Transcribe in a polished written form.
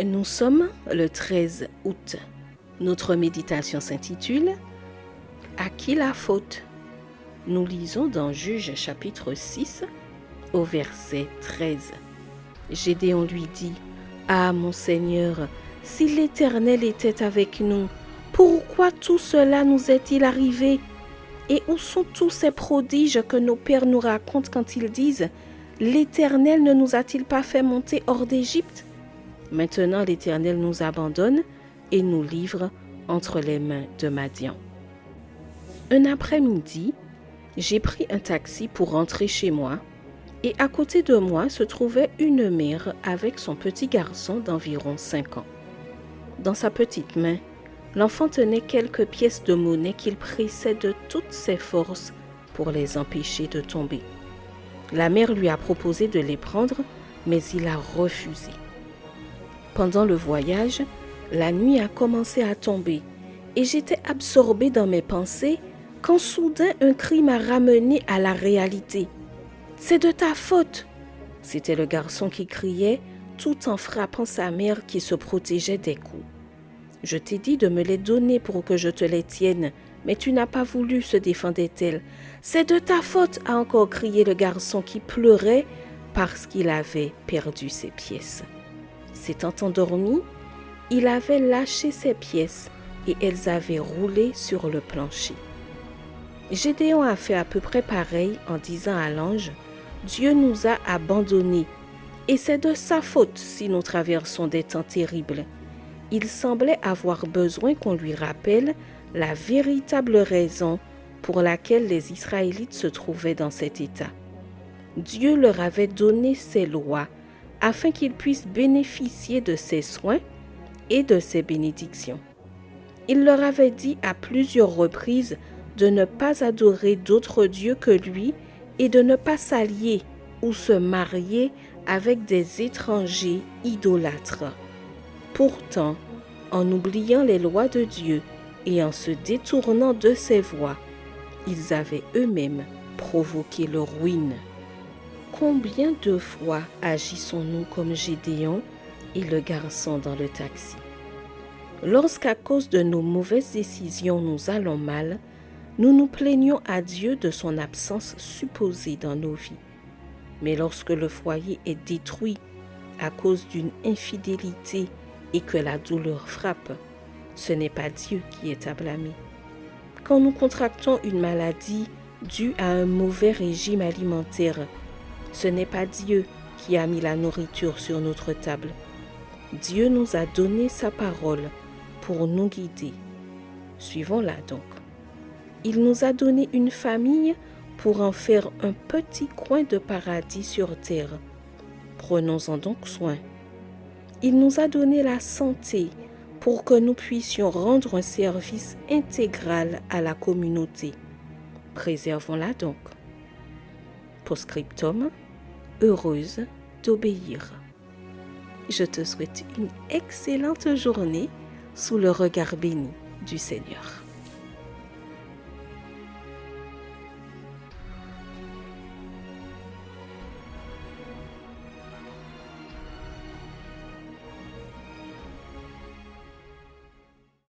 Nous sommes le 13 août. Notre méditation s'intitule « À qui la faute ?» Nous lisons dans Juges chapitre 6 au verset 13. Gédéon lui dit « Ah mon Seigneur, si l'Éternel était avec nous, pourquoi tout cela nous est-il arrivé? Et où sont tous ces prodiges que nos pères nous racontent quand ils disent « L'Éternel ne nous a-t-il pas fait monter hors d'Égypte ?» Maintenant l'Éternel nous abandonne et nous livre entre les mains de Madian. Un après-midi, j'ai pris un taxi pour rentrer chez moi et à côté de moi se trouvait une mère avec son petit garçon d'environ 5 ans. Dans sa petite main, l'enfant tenait quelques pièces de monnaie qu'il pressait de toutes ses forces pour les empêcher de tomber. La mère lui a proposé de les prendre, mais il a refusé. Pendant le voyage, la nuit a commencé à tomber et j'étais absorbée dans mes pensées quand soudain un cri m'a ramenée à la réalité. « C'est de ta faute !» C'était le garçon qui criait tout en frappant sa mère qui se protégeait des coups. « Je t'ai dit de me les donner pour que je te les tienne, mais tu n'as pas voulu, se défendait-elle. « C'est de ta faute !» a encore crié le garçon qui pleurait parce qu'il avait perdu ses pièces. S'étant endormi, il avait lâché ses pièces et elles avaient roulé sur le plancher. Gédéon a fait à peu près pareil en disant à l'ange « Dieu nous a abandonnés et c'est de sa faute si nous traversons des temps terribles. » Il semblait avoir besoin qu'on lui rappelle la véritable raison pour laquelle les Israélites se trouvaient dans cet état. Dieu leur avait donné ses lois afin qu'ils puissent bénéficier de ses soins et de ses bénédictions. Il leur avait dit à plusieurs reprises de ne pas adorer d'autres dieux que lui et de ne pas s'allier ou se marier avec des étrangers idolâtres. Pourtant, en oubliant les lois de Dieu et en se détournant de ses voies, ils avaient eux-mêmes provoqué leur ruine. Combien de fois agissons-nous comme Gédéon et le garçon dans le taxi? Lorsqu'à cause de nos mauvaises décisions nous allons mal, nous nous plaignons à Dieu de son absence supposée dans nos vies. Mais lorsque le foyer est détruit à cause d'une infidélité et que la douleur frappe, ce n'est pas Dieu qui est à blâmer. Quand nous contractons une maladie due à un mauvais régime alimentaire, ce n'est pas Dieu qui a mis la nourriture sur notre table. Dieu nous a donné sa parole pour nous guider. Suivons-la donc. Il nous a donné une famille pour en faire un petit coin de paradis sur terre. Prenons-en donc soin. Il nous a donné la santé pour que nous puissions rendre un service intégral à la communauté. Préservons-la donc. Post-scriptum, heureuse d'obéir. Je te souhaite une excellente journée sous le regard béni du Seigneur.